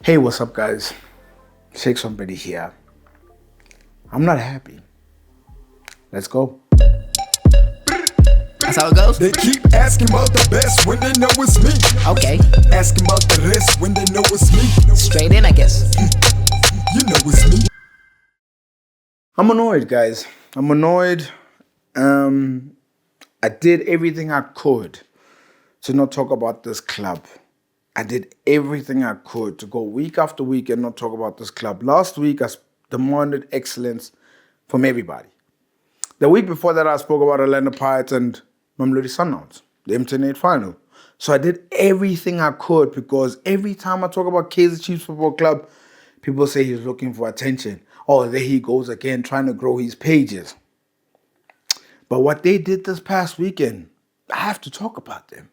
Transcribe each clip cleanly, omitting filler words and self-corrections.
Hey, what's up, guys? Shake somebody here. I'm not happy. Let's go. That's how it goes? They keep asking about the best when they know it's me. Okay. Asking about the rest when they know it's me. Straight in, I guess. You know it's me. I'm annoyed, guys. I'm annoyed. I did everything I could to not talk about this club. I did everything I could to go week after week and not talk about this club. Last week, I demanded excellence from everybody. The week before that, I spoke about Orlando Pirates and Mamelodi Sundowns, the M10 final. So I did everything I could because every time I talk about Kaizer Chiefs Football Club, people say he's looking for attention. Oh, there he goes again, trying to grow his pages. But what they did this past weekend, I have to talk about them.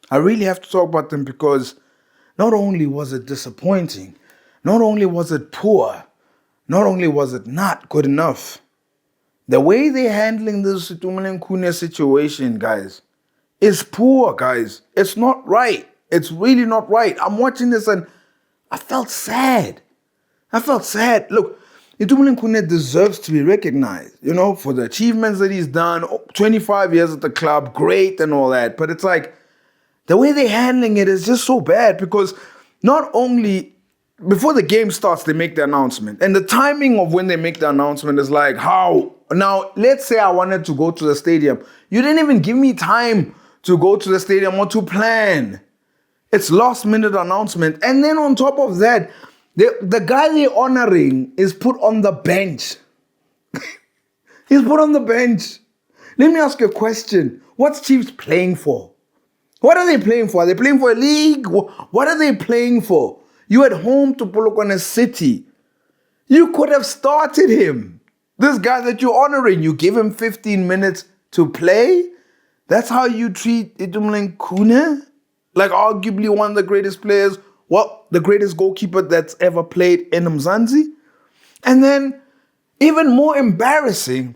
I really have to talk about them because not only was it disappointing, not only was it poor, not only was it not good enough, the way they're handling this Itumeleng Khune situation, guys, is poor, guys. It's not right. It's really not right. I'm watching this and I felt sad. Look, Itumeleng Khune deserves to be recognized, for the achievements that he's done. 25 years at the club, great and all that. But it's like, the way they're handling it is just so bad because not only before the game starts, they make the announcement. And the timing of when they make the announcement is like, how? Now, let's say I wanted to go to the stadium. You didn't even give me time to go to the stadium or to plan. It's last minute announcement. And then on top of that, the guy they're honoring is put on the bench. He's put on the bench. Let me ask you a question. What's Chiefs playing for? What are they playing for? Are they playing for a league? What are they playing for? You at home to Polokwane City. You could have started him. This guy that you're honoring, you give him 15 minutes to play? That's how you treat Itumeleng Khune? Like arguably one of the greatest players, the greatest goalkeeper that's ever played in Mzansi? And then, even more embarrassing,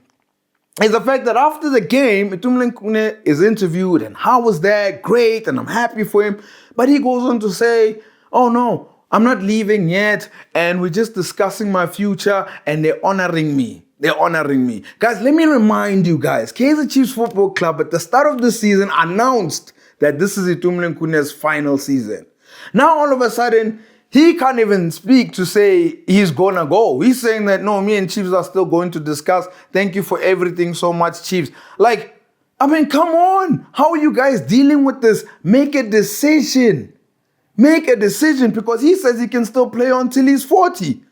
is the fact that after the game, Itumeleng Khune is interviewed and how was that? Great, and I'm happy for him. But he goes on to say, oh no, I'm not leaving yet, and we're just discussing my future, and they're honoring me. Guys, let me remind you guys, Kaizer Chiefs Football Club at the start of the season announced that this is Itumeleng Khune's final season. Now all of a sudden, he can't even speak to say he's gonna go. He's saying that, no, me and Chiefs are still going to discuss. Thank you for everything so much, Chiefs. Come on. How are you guys dealing with this? Make a decision. Because he says he can still play until he's 40.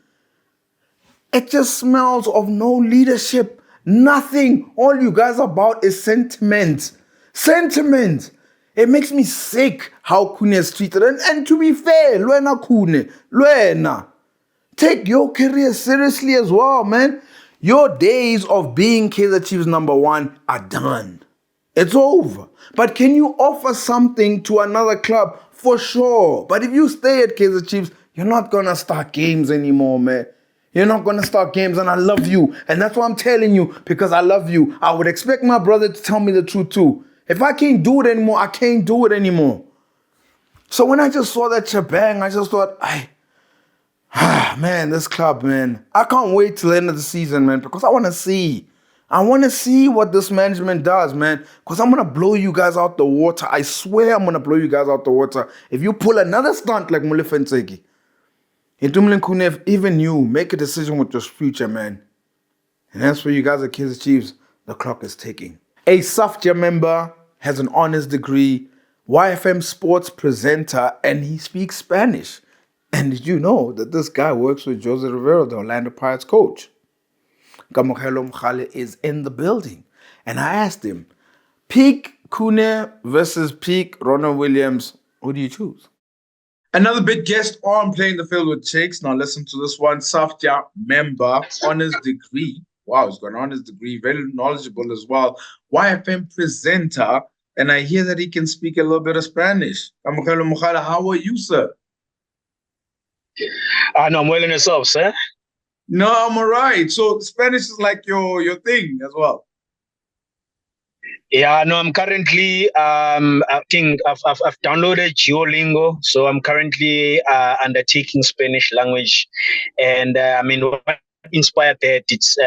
It just smells of no leadership. Nothing. All you guys are about is sentiment. It makes me sick how Khune is treated. And to be fair, Luena Khune, take your career seriously as well, man. Your days of being Kaizer Chiefs #1 are done. It's over. But can you offer something to another club? For sure. But if you stay at Kaizer Chiefs, you're not going to start games anymore, man. You're not going to start games, and I love you. And that's what I'm telling you, because I love you. I would expect my brother to tell me the truth too. If I can't do it anymore, I can't do it anymore. So when I just saw that shebang, I just thought, man, this club, man. I can't wait till the end of the season, man, because I want to see. I want to see what this management does, man, because I'm going to blow you guys out the water. I swear I'm going to blow you guys out the water if you pull another stunt like Molefe. Itumeleng Khune, even you, make a decision with your future, man. And that's for you guys at Kaizer Chiefs. The clock is ticking. A SAFJA member, has an honors degree, YFM sports presenter, and he speaks Spanish. And did you know that this guy works with Jose Rivero, the Orlando Pirates coach? Kamogelo Mogale is in the building. And I asked him, peak Khune versus peak Ronald Williams, who do you choose? Another big guest on Playing the Field with Shakes. Now listen to this one. SAFJA member, honors degree. Wow, he's got an honors degree, very knowledgeable as well. YFM presenter, and I hear that he can speak a little bit of Spanish. Kamogelo Mogale, how are you, sir? No, I'm well in yourself, sir. No, I'm all right. So Spanish is like your thing as well. Yeah, no, I'm currently I think I've downloaded Duolingo, so I'm currently undertaking Spanish language, and I mean what inspired that it's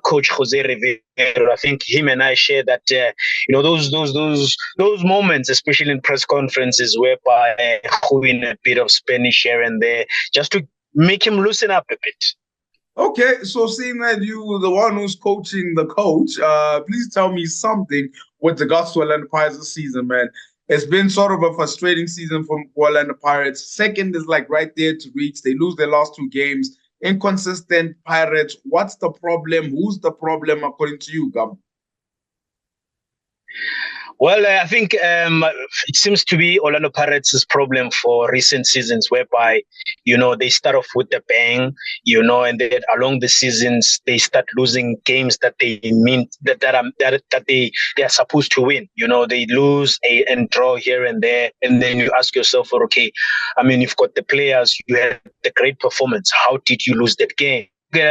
Coach Jose Rivero. I think him and I share that those moments, especially in press conferences, whereby in a bit of Spanish here and there, just to make him loosen up a bit. Okay, so seeing that you the one who's coaching the coach, please tell me something with regards to Orlando Pirates this season, man. It's been sort of a frustrating season for Orlando Pirates. Second is like right there to reach. They lose their last two games. Inconsistent Pirates. What's the problem? Who's the problem according to you, Gum? Well, I think it seems to be Orlando Pirates' problem for recent seasons, whereby they start off with a bang, and then along the seasons they start losing games that they mean that they are supposed to win. They lose and draw here and there, and then you ask yourself, okay, I mean, you've got the players, you had the great performance. How did you lose that game?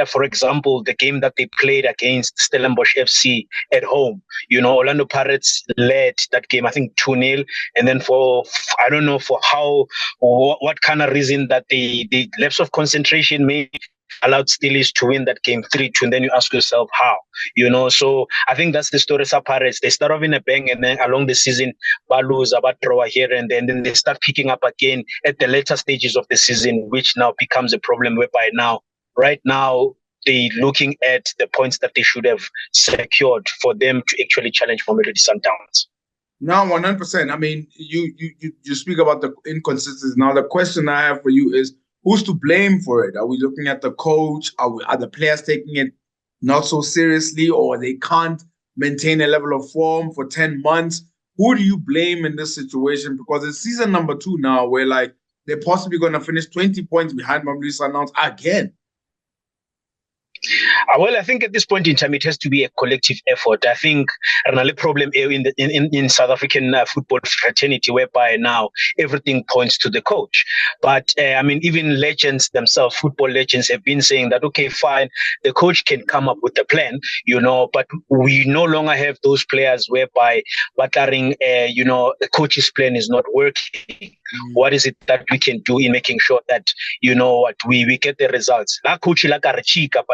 For example, the game that they played against Stellenbosch FC at home, Orlando Pirates led that game, I think 2-0. And then I don't know for what kind of reason that the lapse of concentration made allowed Steelers to win that game 3-2. And then you ask yourself how, so I think that's the story of Pirates. They start off in a bang, and then along the season, lose about draw here and then they start picking up again at the later stages of the season, which now becomes a problem whereby right now, they're looking at the points that they should have secured for them to actually challenge Mamelodi Sundowns. No, 100%. I mean, you speak about the inconsistencies. Now, the question I have for you is, who's to blame for it? Are we looking at the coach? Are the players taking it not so seriously, or they can't maintain a level of form for 10 months? Who do you blame in this situation? Because it's season number 2 now, where they're possibly going to finish 20 points behind Mamelodi Sundowns again. Well, I think at this point in time, it has to be a collective effort. I think another problem in South African football fraternity, whereby now everything points to the coach. But I mean, even legends themselves, football legends, have been saying that, okay, fine, the coach can come up with a plan, but we no longer have those players whereby battering, the coach's plan is not working. What is it that we can do in making sure that, we get the results? But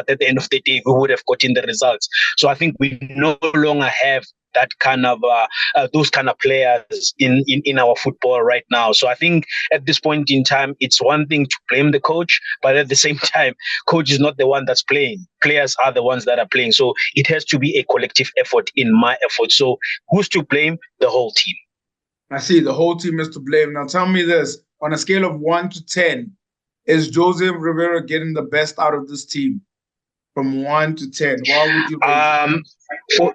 at the end of the day, we would have gotten the results. So I think we no longer have that kind of those kind of players in our football right now. So I think at this point in time, it's one thing to blame the coach, but at the same time, coach is not the one that's playing. Players are the ones that are playing. So it has to be a collective effort in my effort. So who's to blame? The whole team. I see. The whole team is to blame. Now tell me this, on a scale of 1 to 10, is Jose Rivera getting the best out of this team? From 1 to 10, why would you?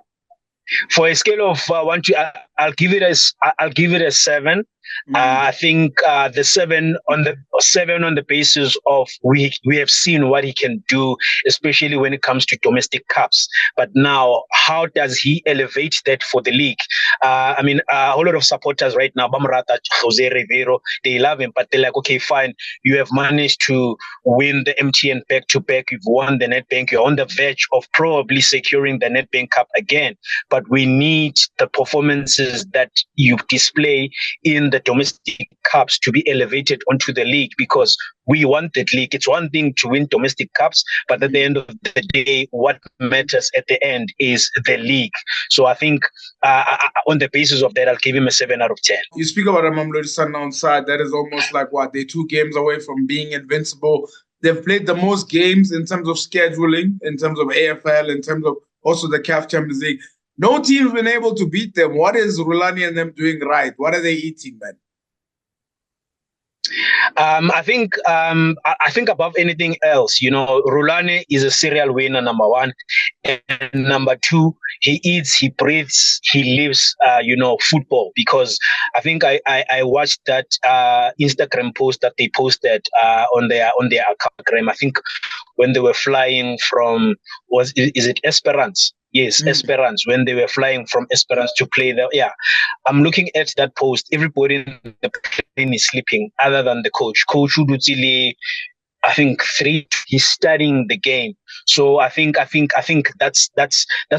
For a scale of 1 to, I'll give it a 7. I think the 7 on the basis of we have seen what he can do, especially when it comes to domestic cups. But now, how does he elevate that for the league? I mean, a whole lot of supporters right now, Bamrata, Jose Rivero, they love him, but they're like, okay, fine, you have managed to win the MTN back-to-back, you've won the Nedbank, you're on the verge of probably securing the Nedbank Cup again. But we need the performances that you display in the domestic cups to be elevated onto the league, because we want that league. It's one thing to win domestic cups, but at the end of the day, what matters at the end is the league. So I think on the basis of that, I'll give him a 7 out of 10. You speak about a Mamelodi Sundowns side that is almost like they're 2 games away from being invincible. They've played the most games in terms of scheduling, in terms of AFL, in terms of also the CAF Champions League. No team's been able to beat them. What is Rulani and them doing right? What are they eating, man? I think above anything else, Rulani is a serial winner, number 1, and number 2, he eats, he breathes, he lives, football. Because I think I watched that Instagram post that they posted on their account. I think when they were flying from, is it Esperance? Yes, Esperance, when they were flying from Esperance to play there. Yeah, I'm looking at that post. Everybody in the plane is sleeping other than the coach. Coach Udutsile, I think 3, he's studying the game. So I think that's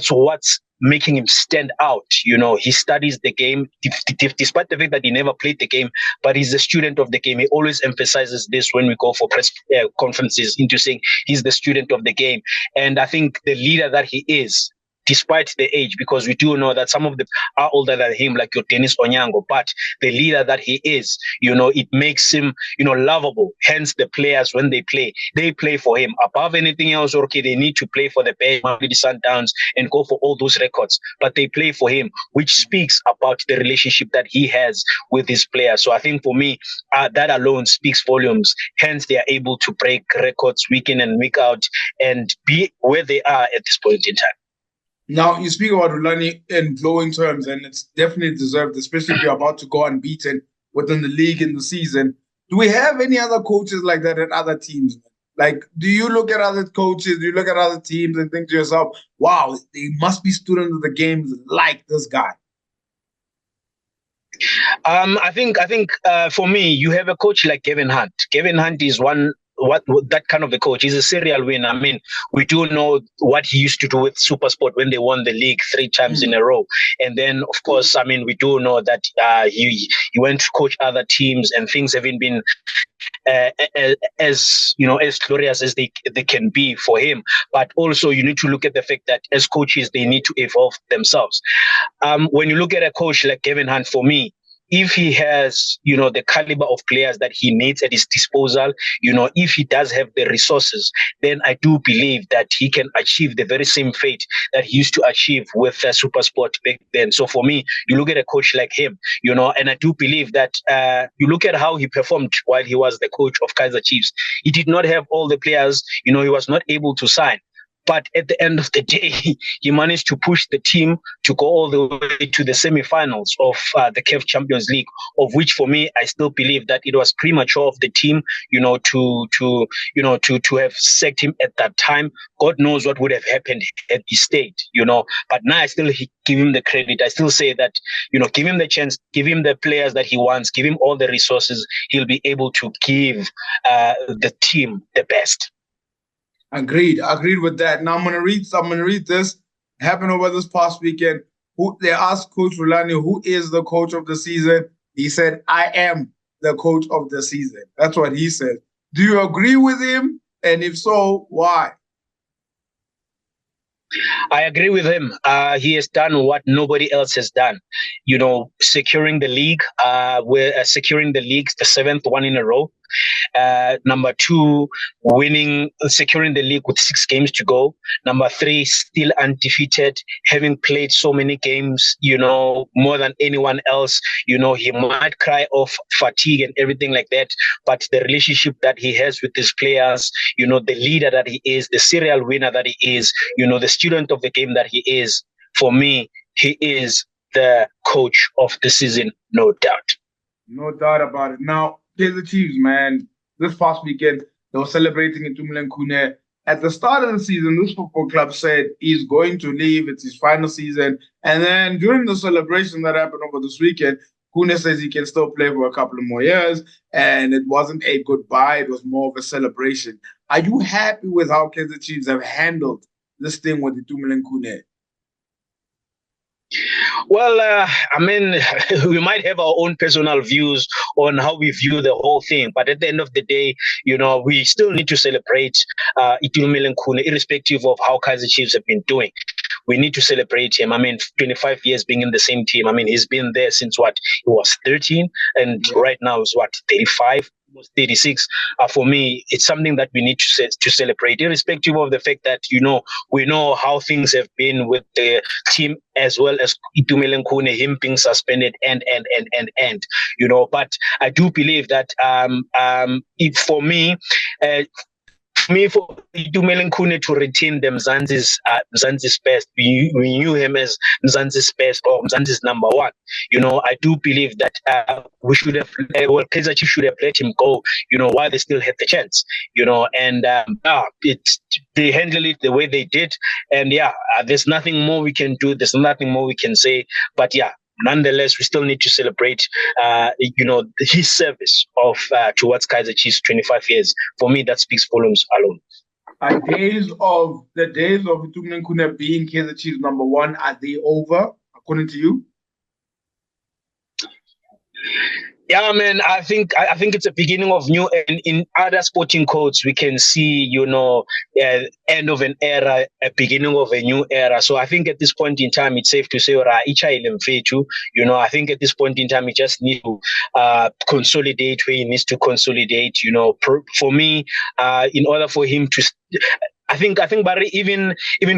what's making him stand out. He studies the game, despite the fact that he never played the game, but he's a student of the game. He always emphasizes this when we go for press conferences, into saying he's the student of the game. And I think the leader that he is, despite the age, because we do know that some of them are older than him, like your Dennis Onyango, but the leader that he is, it makes him, lovable. Hence, the players, when they play for him. Above anything else, okay, they need to play for the Bay, the Sundowns, and go for all those records, but they play for him, which speaks about the relationship that he has with his players. So I think for me, that alone speaks volumes. Hence, they are able to break records week in and week out and be where they are at this point in time. Now, you speak about Rulani in glowing terms, and it's definitely deserved, especially if you're about to go unbeaten within the league in the season. Do we have any other coaches like that at other teams? Like, do you look at other coaches, do you look at other teams and think to yourself, wow, they must be students of the game like this guy? I think for me, you have a coach like Kevin Hunt. Kevin Hunt is that kind of a coach. He's a serial winner. I mean, we do know what he used to do with SuperSport when they won the league 3 times in a row. And then, of course, I mean, we do know that he went to coach other teams, and things haven't been as glorious as they can be for him. But also, you need to look at the fact that as coaches, they need to evolve themselves. When you look at a coach like Kevin Hunt, for me, if he has, the caliber of players that he needs at his disposal, if he does have the resources, then I do believe that he can achieve the very same fate that he used to achieve with SuperSport back then. So for me, you look at a coach like him, and I do believe that you look at how he performed while he was the coach of Kaizer Chiefs. He did not have all the players, he was not able to sign. But at the end of the day, he managed to push the team to go all the way to the semifinals of the CAF Champions League, of which for me, I still believe that it was premature of the team, to have sacked him at that time. God knows what would have happened had he stayed, But now I still give him the credit. I still say that, give him the chance, give him the players that he wants, give him all the resources. He'll be able to give the team the best. Agreed with that. Now I'm gonna read this. Happened over this past weekend. They asked Coach Rulani, who is the coach of the season? He said, I am the coach of the season. That's what he said. Do you agree with him? And if so, why? I agree with him. He has done what nobody else has done. Securing the league. We're securing the league, the 7th one in a row. Number 2, securing the league with 6 games to go. Number 3, still undefeated, having played so many games, more than anyone else. He might cry off fatigue and everything like that, but the relationship that he has with his players, the leader that he is, the serial winner that he is, the student of the game that he is, for me, he is the coach of the season, no doubt. No doubt about it. Now, Kaizer Chiefs, man, this past weekend, they were celebrating Itumeleng Khune. At the start of the season, this football club said he's going to leave. It's his final season. And then during the celebration that happened over this weekend, Khune says he can still play for a couple of more years. And it wasn't a goodbye. It was more of a celebration. Are you happy with how Kaizer Chiefs have handled this thing with Itumeleng Khune? Well, we might have our own personal views on how we view the whole thing, but at the end of the day, we still need to celebrate Itumeleng Khune, irrespective of how Kaizer Chiefs have been doing. We need to celebrate him. 25 years being in the same team. He's been there since he was 13, and right now is 35. 36. For me, it's something that we need to celebrate, irrespective of the fact that we know how things have been with the team, as well as Itumeleng Khune, him being suspended and. But I do believe that for me, for Itumeleng Khune to retain the Mzansi's best, we knew him as Mzansi's best or Mzansi's number 1. I do believe that we should have, Kaizer Chiefs should have let him go, while they still had the chance, and they handled it the way they did. And there's nothing more we can do. There's nothing more we can say. But nonetheless, we still need to celebrate, his service of towards Kaizer Chiefs 25 years. For me, that speaks volumes alone. Are the days of Itumeleng Khune being Kaizer Chiefs #1, are they over, according to you? Yeah, man. I think it's a beginning of new. And in other sporting codes, we can see, end of an era, a beginning of a new era. So I think at this point in time, it's safe to say, I think at this point in time, he just needs to consolidate where he needs to consolidate. For me, in order for him to. I think Barry, even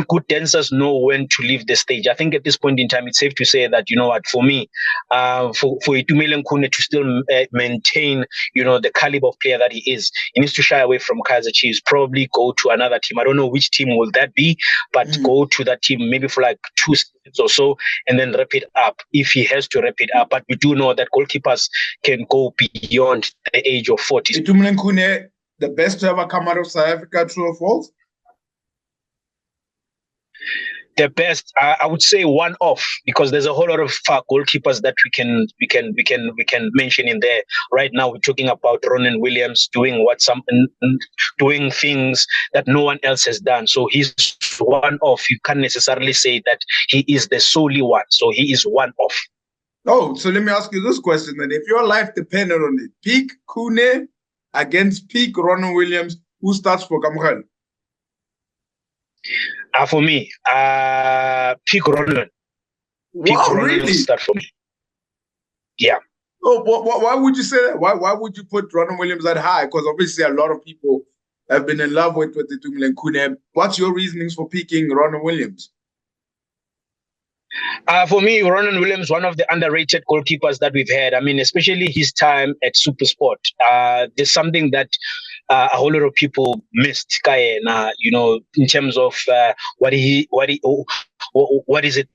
good dancers know when to leave the stage. I think at this point in time, it's safe to say that, for me, for Itumeleng Khune to still maintain, the caliber of player that he is, he needs to shy away from Kaizer Chiefs, probably go to another team. I don't know which team will that be, but go to that team maybe for like 2 seasons or so, and then wrap it up if he has to wrap it up. But we do know that goalkeepers can go beyond the age of 40. Itumeleng Khune, the best to ever come out of South Africa, true or false? The best, I would say, one off, because there's a whole lot of goalkeepers that we can mention in there. Right now, we're talking about Ronan Williams doing doing things that no one else has done. So he's one off. You can't necessarily say that he is the solely one. So he is one off. Oh, so let me ask you this question then: if your life depended on it, peak Khune against peak Ronan Williams, who starts for Kamogelo? For me, peak Ronan. Wow, really? Start for me. Yeah. Oh, why would you say that? Why would you put Ronan Williams that high? Because obviously a lot of people have been in love with the Itumeleng Khune. What's your reasonings for picking Ronan Williams? For me, Ronan Williams, one of the underrated goalkeepers that we've had. I mean, especially his time at SuperSport. There's something that a whole lot of people missed, in terms of what is it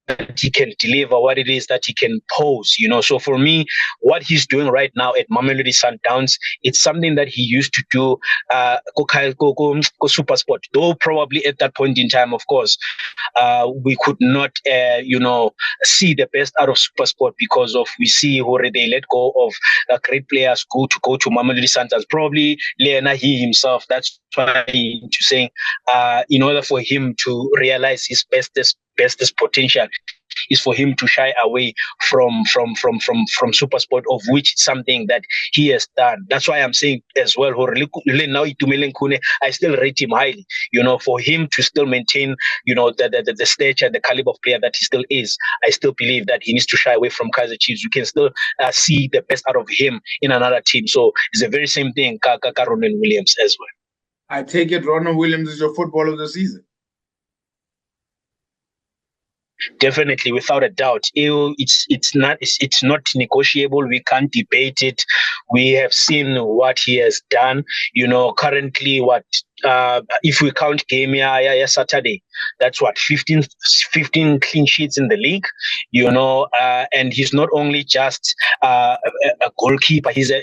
that he can deliver, what it is that he can pose, So for me, what he's doing right now at Mamelodi Sundowns, it's something that he used to do go SuperSport. Though probably at that point in time, of course, we could not, see the best out of SuperSport, because of we see where they let go of great players go to Mamelodi Sundowns. Probably Lena, he himself. That's why to saying, in order for him to realize his bestest potential, is for him to shy away from SuperSport, of which it's something that he has done. That's why I'm saying as well, now Itumeleng Khune, I still rate him highly. For him to still maintain, the stature, the caliber of player that he still is, I still believe that he needs to shy away from Kaizer Chiefs. You can still see the best out of him in another team. So it's the very same thing, Ronan Williams as well. I take it Ronan Williams is your football of the season. Definitely, without a doubt. It's not negotiable. We can't debate it. We have seen what he has done. Currently, if we count game Saturday, that's 15 clean sheets in the league. And he's not only just a goalkeeper. He's a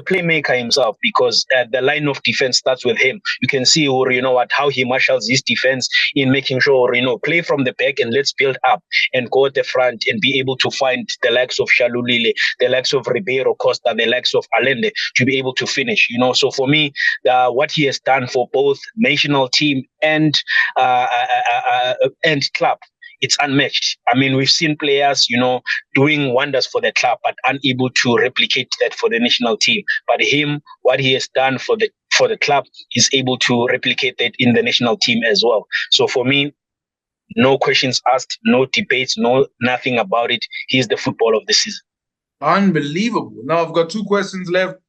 playmaker himself, because the line of defense starts with him. You can see, how he marshals his defense in making sure, play from the back and let's build up and go at the front and be able to find the likes of Shalulile, the likes of Ribeiro Costa, the likes of Allende to be able to finish. So for me, what he has done for both national team and club, it's unmatched. I mean, we've seen players, doing wonders for the club, but unable to replicate that for the national team. But what he has done for the club, he's able to replicate that in the national team as well. So for me, no questions asked, no debates, nothing about it. He's the football of the season. Unbelievable. Now I've got 2 questions left.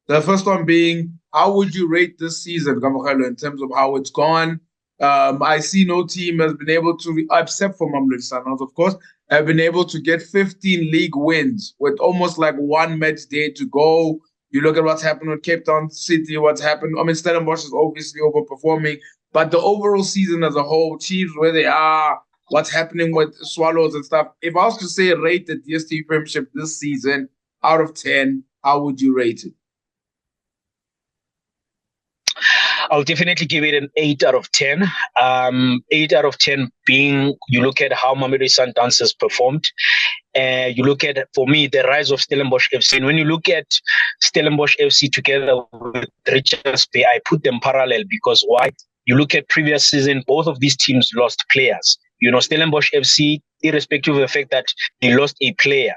The first one being, how would you rate this season, Kamogelo, in terms of how it's gone? I see no team has been able to, except for Mamelodi Sundowns, of course, have been able to get 15 league wins with almost like 1 match day to go. You look at what's happened with Cape Town City, what's happened. I mean, Stellenbosch is obviously overperforming, but the overall season as a whole, Chiefs, where they are, what's happening with Swallows and stuff. If I was to say rate the DSTV Premiership this season out of 10, how would you rate it? I'll definitely give it an 8 out of 10. 8 out of 10 being, you look at how Mamelodi Sundowns has performed. You look at, for me, the rise of Stellenbosch FC. And when you look at Stellenbosch FC together with Richards Bay, I put them parallel because why? You look at previous season, both of these teams lost players. Stellenbosch FC, irrespective of the fact that they lost a player,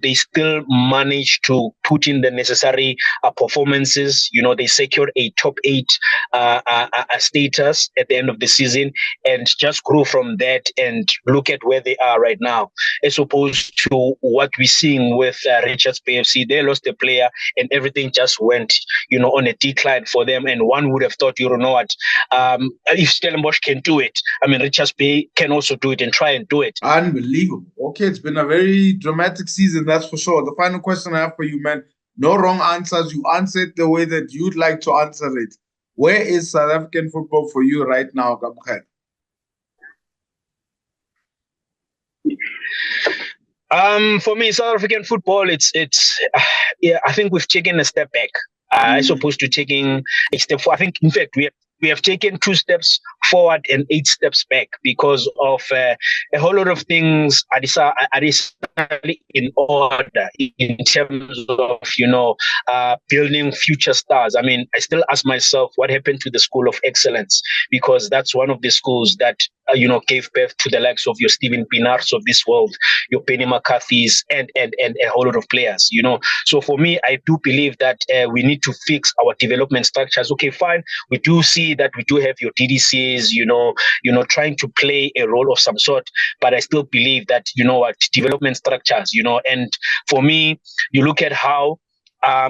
they still managed to put in the necessary performances. They secured a top 8 status at the end of the season and just grew from that and look at where they are right now, as opposed to what we're seeing with Richards PFC. They lost a player and everything just went, on a decline for them. And one would have thought, if Stellenbosch can do it, Richards Bay can also do it and try and do it. Unbelievable. Okay, it's been a very dramatic season, that's for sure. The final question I have for you, man, no wrong answers. You answered the way that you'd like to answer it. Where is South African football for you right now, Kamogelo? For me, South African football, I think we've taken a step back, as opposed to taking a step forward. I think, in fact, we have taken 2 steps forward and 8 steps back because of a whole lot of things are in order in terms of, building future stars. I still ask myself what happened to the School of Excellence, because that's one of the schools that, gave birth to the likes of your Stephen Pinars of this world, your Penny McCarthy's, and a whole lot of players, So for me, I do believe that we need to fix our development structures. Okay, fine. We do see that we do have your DDCs, trying to play a role of some sort, but I still believe that, development structures, and for me, you look at how,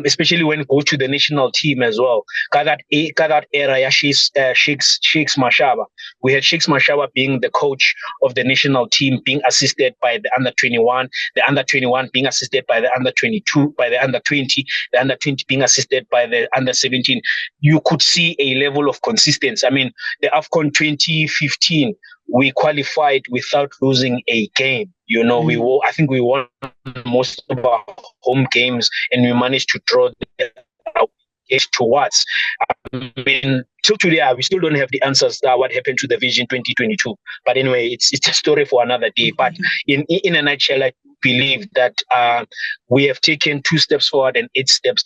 especially when you go to the national team as well, that era, Sheiks Mashaba. We had Sheiks Mashaba being the coach of the national team, being assisted by the under-21, the under-21 being assisted by the under-22, by the under-20, the under-20 being assisted by the under-17. You could see a level of consistency. The AFCON 2015, we qualified without losing a game. I think we won most of our home games and we managed to draw towards. Till today, we still don't have the answers what happened to the Vision 2022. But anyway, it's a story for another day. But in a nutshell, I believe that we have taken 2 steps forward and 8 steps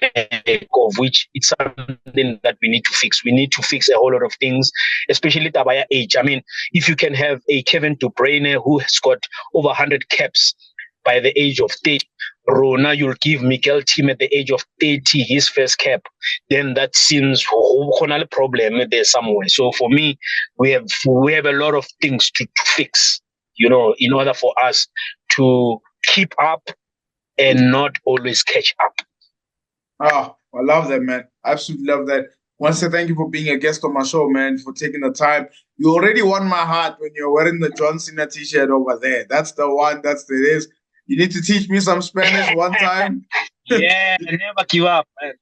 of which it's something that we need to fix. We need to fix a whole lot of things, especially Tabaya age. If you can have a Kevin De Bruyne who has got over 100 caps by the age of 30, Rona, you'll give Miguel Tim at the age of 30 his first cap, then that seems a problem there somewhere. So for me, we have a lot of things to fix, in order for us to keep up and not always catch up. Oh, I love that, man. Absolutely love that. Want to say thank you for being a guest on my show, man, for taking the time. You already won my heart when you're wearing the John Cena t-shirt over there. That's the one. That's it is. You need to teach me some Spanish one time. Yeah, never give up, man.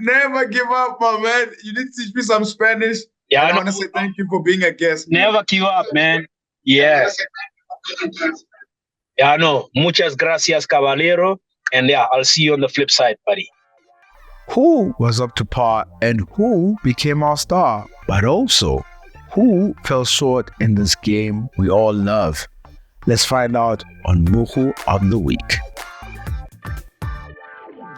Never give up, my man. You need to teach me some Spanish. Yeah, I want to say thank you for being a guest. Never give up, man. Yes. Yeah, no. Muchas gracias, caballero. And yeah, I'll see you on the flip side, buddy. Who was up to par and who became our star, but also who fell short in this game we all love? Let's find out on Moegoe of the Week.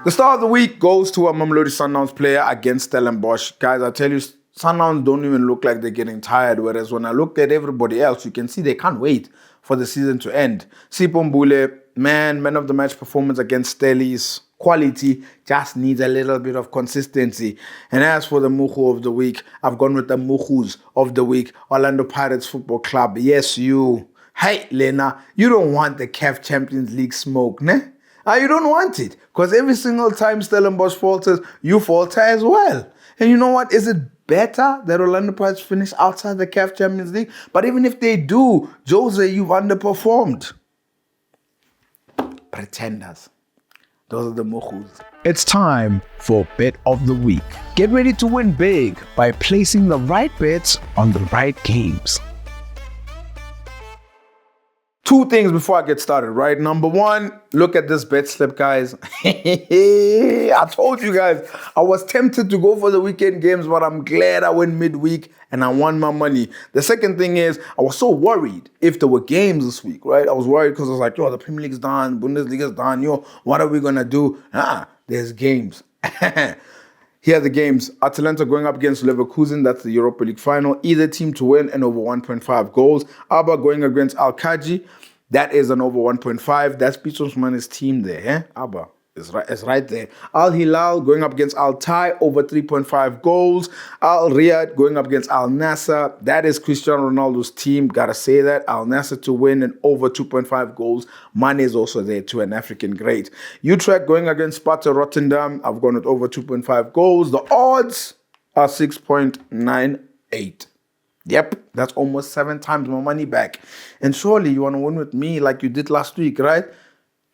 The star of the week goes to a Mamelodi Sundowns player against Stellenbosch. Guys, I tell you, Sundowns don't even look like they're getting tired, whereas when I look at everybody else, you can see they can't wait for the season to end. Sipho Mbule, man of the match performance against Stellies. Quality just needs a little bit of consistency. And as for the Moegoe of the week, I've gone with the Moegoes of the week, Orlando Pirates Football Club. Yes, you. Hey, Lena, you don't want the CAF Champions League smoke, ne? You don't want it. Because every single time Stellenbosch falters, you falter as well. And you know what? Is it better that Orlando Pirates finish outside the CAF Champions League? But even if they do, Jose, you've underperformed. Pretenders. Those are the Moegoes. It's time for Bet of the Week. Get ready to win big by placing the right bets on the right games. Two things before I get started, right? Number one, look at this bet slip, guys. I told you guys, I was tempted to go for the weekend games, but I'm glad I went midweek and I won my money. The second thing is, I was so worried if there were games this week, right? I was worried because I was like, yo, the Premier League's done, Bundesliga's done, yo, what are we going to do? There's games. Here are the games. Atalanta going up against Leverkusen. That's the Europa League final. Either team to win and over 1.5 goals. Alba going against Al-Kaji. That is an over 1.5. That's Pichonsman's team there. Eh? Alba is right there. Al-Hilal going up against Al-Tai. Over 3.5 goals. Al-Riyadh going up against Al-Nassr. That is Cristiano Ronaldo's team. Gotta say that. Al-Nassr to win and over 2.5 goals. Mane is also there too, an African great. Utrecht going against Sparta Rotterdam. I've gone with over 2.5 goals. The odds are 6.98. Yep, that's almost 7 times my money back. And surely you want to win with me like you did last week, right?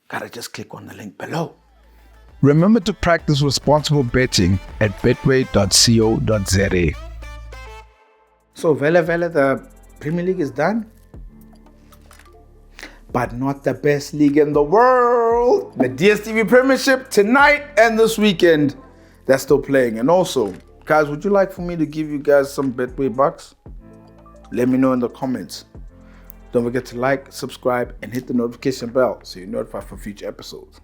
Gotta just click on the link below. Remember to practice responsible betting at betway.co.za. So, Vele, the Premier League is done. But not the best league in the world. The DStv Premiership tonight and this weekend, that's still playing. And also, guys, would you like for me to give you guys some Betway bucks? Let me know in the comments. Don't forget to like, subscribe, and hit the notification bell so you're notified for future episodes.